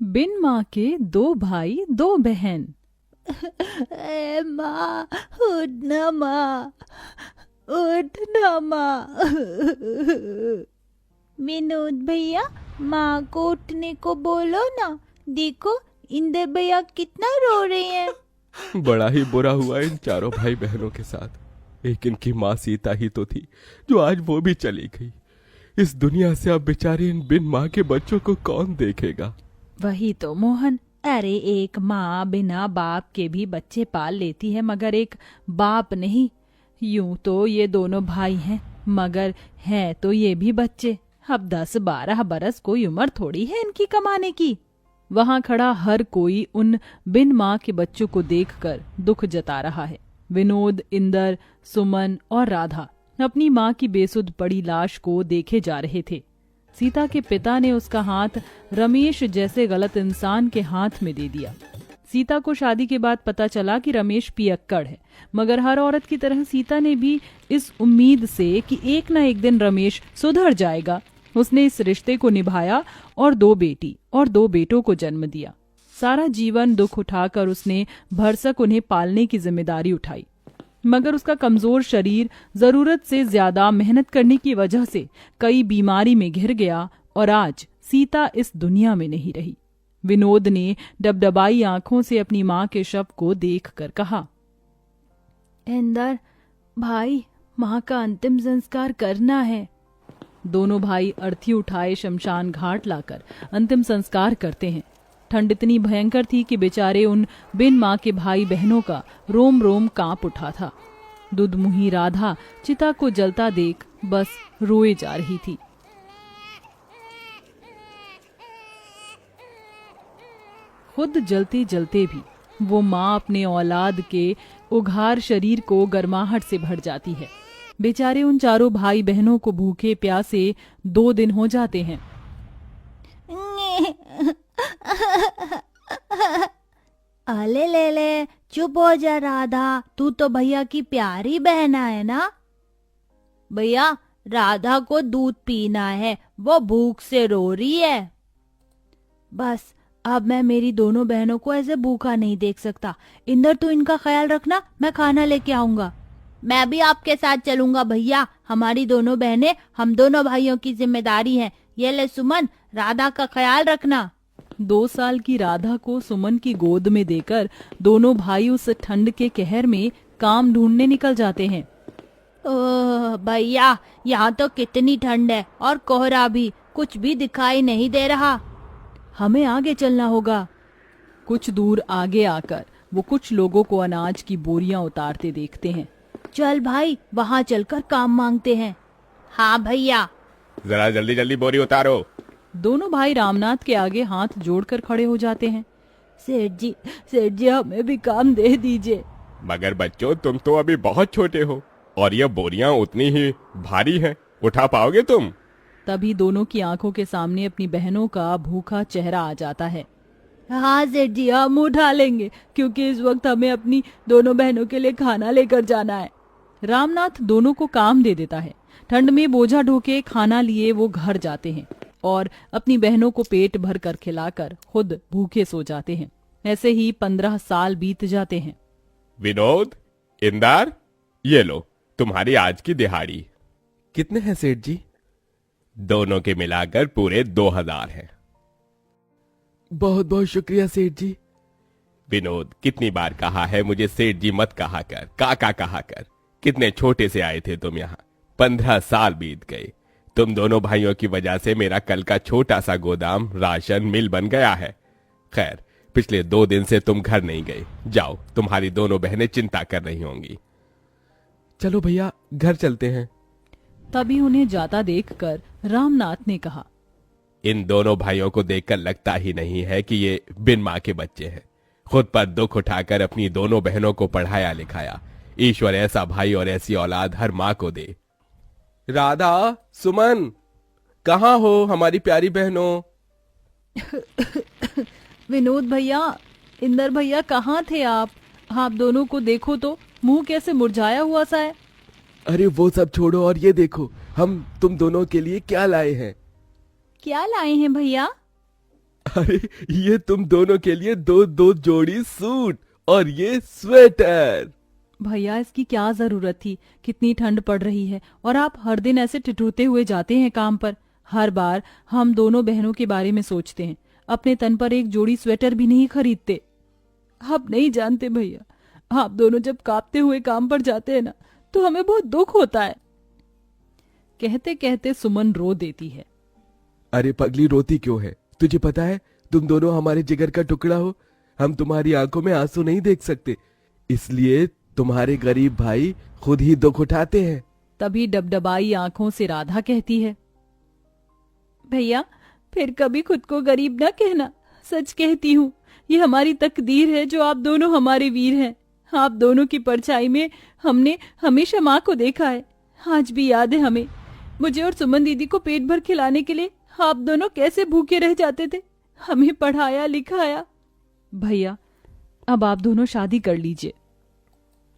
बिन माँ के दो भाई दो बहन। ए माँ, उठ ना माँ, उठ ना माँ। विनोद भैया, माँ को उठने को बोलो ना। देखो, इंदर भैया कितना रो रहे हैं। बड़ा ही बुरा हुआ इन चारों भाई बहनों के साथ। एक इनकी माँ सीता ही तो थी, जो आज वो भी चली गई। इस दुनिया से अब बेचारे इन बिन माँ के बच्चों को कौन देखेगा। वही तो मोहन, अरे एक माँ बिना बाप के भी बच्चे पाल लेती है, मगर एक बाप नहीं। यूं तो ये दोनों भाई हैं, मगर हैं तो ये भी बच्चे। अब 10-12 बरस कोई उम्र थोड़ी है इनकी कमाने की। वहां खड़ा हर कोई उन बिन माँ के बच्चों को देखकर दुख जता रहा है। विनोद, इंदर, सुमन और राधा अपनी माँ की बेसुध पड़ी लाश को देखे जा रहे थे। सीता के पिता ने उसका हाथ रमेश जैसे गलत इंसान के हाथ में दे दिया। सीता को शादी के बाद पता चला कि रमेश पियक्कड़ है, मगर हर औरत की तरह सीता ने भी इस उम्मीद से कि एक न एक दिन रमेश सुधर जाएगा, उसने इस रिश्ते को निभाया और 2 बेटी और 2 बेटों को जन्म दिया। सारा जीवन दुख उठाकर उसने भरसक उन्हें पालने की जिम्मेदारी उठाई, मगर उसका कमजोर शरीर जरूरत से ज्यादा मेहनत करने की वजह से कई बीमारी में घिर गया और आज सीता इस दुनिया में नहीं रही। विनोद ने डबडबाई आंखों से अपनी माँ के शव को देखकर कहा, इंदर भाई, माँ का अंतिम संस्कार करना है। दोनों भाई अर्थी उठाए शमशान घाट लाकर अंतिम संस्कार करते हैं। ठंड इतनी भयंकर थी कि बेचारे उन बिन माँ के भाई बहनों का रोम रोम कांप उठा था। दुधमुही राधा चिता को जलता देख बस रोए जा रही थी। खुद जलते जलते भी वो माँ अपने औलाद के उघार शरीर को गर्माहट से भर जाती है। बेचारे उन चारों भाई बहनों को भूखे प्यासे 2 दिन हो जाते हैं। अले ले ले, चुप हो जा राधा, तू तो भैया की प्यारी बहन है ना। भैया, राधा को दूध पीना है, वो भूख से रो रही है। बस अब मैं मेरी दोनों बहनों को ऐसे भूखा नहीं देख सकता। इंदर, तू इनका ख्याल रखना, मैं खाना लेके आऊंगा। मैं भी आपके साथ चलूंगा भैया, हमारी दोनों बहनें हम दोनों भाइयों की जिम्मेदारी है। ये ले सुमन, राधा का ख्याल रखना। 2 साल की राधा को सुमन की गोद में देकर दोनों भाई उस ठंड के कहर में काम ढूंढने निकल जाते हैं। ओह भैया, यहाँ तो कितनी ठंड है और कोहरा भी, कुछ भी दिखाई नहीं दे रहा। हमें आगे चलना होगा। कुछ दूर आगे आकर वो कुछ लोगों को अनाज की बोरियां उतारते देखते हैं। चल भाई, वहाँ चलकर काम मांगते हैं। हाँ भैया। जरा जल्दी जल्दी बोरी उतारो। दोनों भाई रामनाथ के आगे हाथ जोड़कर खड़े हो जाते हैं। सेठ जी, हमें भी काम दे दीजिए। मगर बच्चों, तुम तो अभी बहुत छोटे हो और ये बोरियां उतनी ही भारी हैं, उठा पाओगे तुम? तभी दोनों की आंखों के सामने अपनी बहनों का भूखा चेहरा आ जाता है। हाँ सेठ जी, हम उठा लेंगे, क्योंकि इस वक्त हमें अपनी दोनों बहनों के लिए खाना लेकर जाना है। रामनाथ दोनों को काम दे देता है। ठंड में बोझा ढोके खाना लिए वो घर जाते हैं और अपनी बहनों को पेट भर कर खिलाकर खुद भूखे सो जाते हैं। ऐसे ही 15 साल बीत जाते हैं। विनोद, इंदर, ये लो तुम्हारी आज की दिहाड़ी। कितने हैं सेठ जी? दोनों के मिलाकर पूरे 2000 हैं। बहुत बहुत शुक्रिया सेठ जी। विनोद, कितनी बार कहा है मुझे सेठ जी मत कहा कर, काका कहा कर। कितने छोटे से आए थे तुम यहाँ, 15 साल बीत गए। तुम दोनों भाइयों की वजह से मेरा कल का छोटा सा गोदाम राशन मिल बन गया है। खैर, पिछले 2 दिन से तुम घर नहीं गए। जाओ, तुम्हारी दोनों बहनें चिंता कर रही होंगी। चलो भैया, घर चलते हैं। तभी उन्हें जाता देखकर रामनाथ ने कहा, इन दोनों भाइयों को देखकर लगता ही नहीं है कि ये बिन माँ के बच्चे हैं। खुद पर दुख उठाकर अपनी दोनों बहनों को पढ़ाया लिखाया। ईश्वर ऐसा भाई और ऐसी औलाद हर माँ को दे। राधा, सुमन, कहाँ हो हमारी प्यारी बहनों? विनोद भैया, इंदर भैया, कहाँ थे आप? आप दोनों को देखो तो, मुंह कैसे मुरझाया हुआ सा है। अरे वो सब छोड़ो और ये देखो, हम तुम दोनों के लिए क्या लाए हैं। क्या लाए हैं भैया? अरे ये तुम दोनों के लिए दो दो जोड़ी सूट और ये स्वेटर। भैया इसकी क्या जरूरत थी, कितनी ठंड पड़ रही है और आप हर दिन ऐसे ठिठुरते हुए जाते हैं काम पर। हर बार हम दोनों बहनों के बारे में सोचते हैं, अपने तन पर एक जोड़ी स्वेटर भी नहीं खरीदते। आप नहीं जानते भैया, आप दोनों जब कांपते हुए काम पर जाते हैं ना तो हमें बहुत दुख होता है। कहते कहते सुमन रो देती है। अरे पगली रोती क्यों है? तुझे पता है तुम दोनों हमारे जिगर का टुकड़ा हो। हम तुम्हारी आंखों में आंसू नहीं देख सकते, इसलिए तुम्हारे गरीब भाई खुद ही दुख उठाते हैं। तभी डबडबाई आंखों से राधा कहती है, भैया फिर कभी खुद को गरीब न कहना। सच कहती हूँ, ये हमारी तकदीर है जो आप दोनों हमारे वीर हैं। आप दोनों की परछाई में हमने हमेशा माँ को देखा है। आज भी याद है हमें, मुझे और सुमन दीदी को पेट भर खिलाने के लिए आप दोनों कैसे भूखे रह जाते थे, हमें पढ़ाया लिखाया। भैया अब आप दोनों शादी कर लीजिए।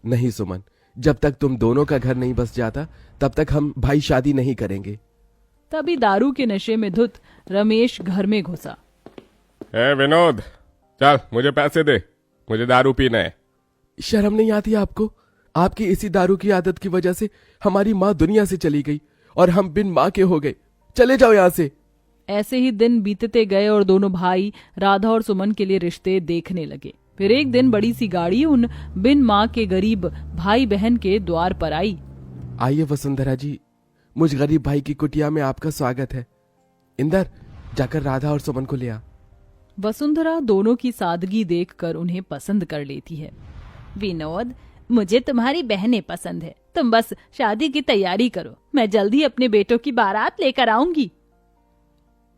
नहीं सुमन, जब तक तुम दोनों का घर नहीं बस जाता तब तक हम भाई शादी नहीं करेंगे। तभी दारू के नशे में धुत रमेश घर में घुसा। ए विनोद, चल मुझे पैसे दे, मुझे दारू पीना है। शर्म नहीं आती आपको? आपकी इसी दारू की आदत की वजह से हमारी माँ दुनिया से चली गई और हम बिन माँ के हो गए। चले जाओ यहाँ से। ऐसे ही दिन बीतते गए और दोनों भाई राधा और सुमन के लिए रिश्ते देखने लगे। फिर एक दिन बड़ी सी गाड़ी उन बिन माँ के गरीब भाई बहन के द्वार पर आई। आइए वसुंधरा जी, मुझ गरीब भाई की कुटिया में आपका स्वागत है। इंदर, जाकर राधा और सुमन को ले आ। वसुंधरा दोनों की सादगी देखकर उन्हें पसंद कर लेती है। विनोद, मुझे तुम्हारी बहनें पसंद है। तुम बस शादी की तैयारी करो, मैं जल्दी अपने बेटों की बारात लेकर आऊंगी।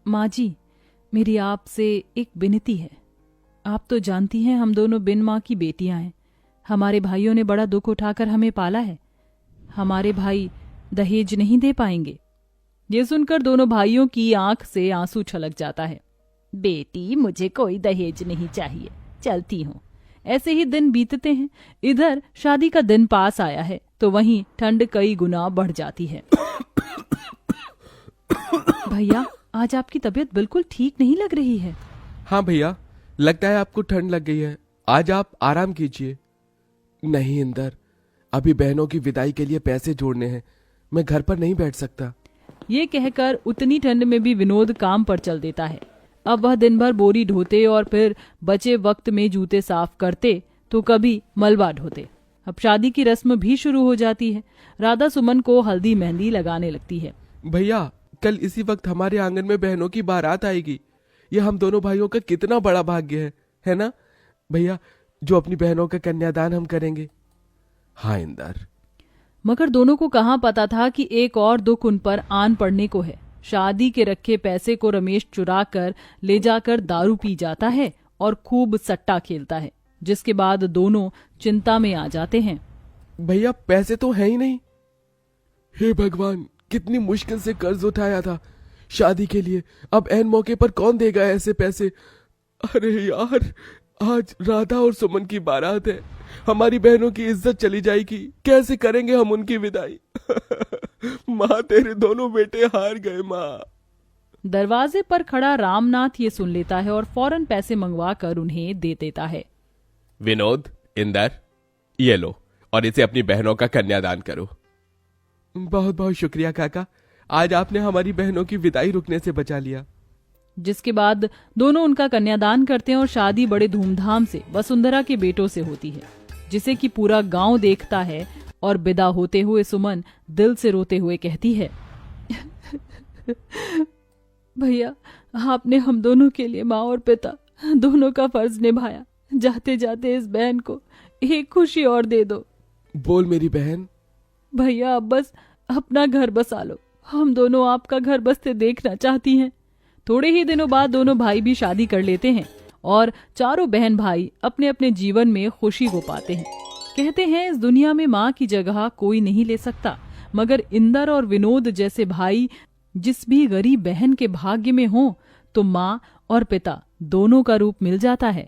माँ जी, मेरी आपसे एक विनती है। आप तो जानती हैं हम दोनों बिन माँ की बेटियां हैं। हमारे भाइयों ने बड़ा दुख उठाकर हमें पाला है। हमारे भाई दहेज नहीं दे पाएंगे। ये सुनकर दोनों भाइयों की आंख से आंसू छलक जाता है। बेटी, मुझे कोई दहेज नहीं चाहिए, चलती हूँ। ऐसे ही दिन बीतते हैं। इधर शादी का दिन पास आया है तो वहीं ठंड कई गुना बढ़ जाती है। भैया आज आपकी तबीयत बिल्कुल ठीक नहीं लग रही है। हाँ भैया, लगता है आपको ठंड लग गई है। आज आप आराम कीजिए। नहीं इंदर, अभी बहनों की विदाई के लिए पैसे जोड़ने हैं, मैं घर पर नहीं बैठ सकता। ये कहकर उतनी ठंड में भी विनोद काम पर चल देता है। अब वह दिन भर बोरी ढोते और फिर बचे वक्त में जूते साफ करते तो कभी मलबा ढोते। अब शादी की रस्म भी शुरू हो जाती है। राधा सुमन को हल्दी मेहंदी लगाने लगती है। भैया, कल इसी वक्त हमारे आंगन में बहनों की बारात आएगी। ये हम दोनों भाइयों का कितना बड़ा भाग्य है ना भैया, जो अपनी बहनों का कन्यादान हम करेंगे। हाँ इंदर। मगर दोनों को कहाँ पता था कि एक और दुख उन पर आन पड़ने को है। शादी के रखे पैसे को रमेश चुरा कर ले जाकर दारू पी जाता है और खूब सट्टा खेलता है, जिसके बाद दोनों चिंता में आ जाते हैं। भैया पैसे तो है ही नहीं। हे भगवान, कितनी मुश्किल से कर्ज उठाया था शादी के लिए, अब ऐन मौके पर कौन देगा ऐसे पैसे। अरे यार, आज राधा और सुमन की बारात है, हमारी बहनों की इज्जत चली जाएगी, कैसे करेंगे हम उनकी विदाई। माँ, तेरे दोनों बेटे हार गए माँ। दरवाजे पर खड़ा रामनाथ ये सुन लेता है और फौरन पैसे मंगवा कर उन्हें दे देता है। विनोद, इंदर, ये लो और इसे अपनी बहनों का कन्यादान करो। बहुत बहुत शुक्रिया काका, आज आपने हमारी बहनों की विदाई रुकने से बचा लिया। जिसके बाद दोनों उनका कन्यादान करते हैं और शादी बड़े धूमधाम से वसुंधरा के बेटों से होती है, जिसे कि पूरा गांव देखता है। और विदा होते हुए सुमन दिल से रोते हुए कहती है, भैया आपने हम दोनों के लिए माँ और पिता दोनों का फर्ज निभाया। जाते जाते इस बहन को एक खुशी और दे दो। बोल मेरी बहन। भैया अब बस अपना घर बसा लो, हम दोनों आपका घर बसते देखना चाहती हैं। थोड़े ही दिनों बाद दोनों भाई भी शादी कर लेते हैं और चारों बहन भाई अपने अपने जीवन में खुशी को पाते हैं। कहते हैं इस दुनिया में माँ की जगह कोई नहीं ले सकता, मगर इंदर और विनोद जैसे भाई जिस भी गरीब बहन के भाग्य में हो तो माँ और पिता दोनों का रूप मिल जाता है।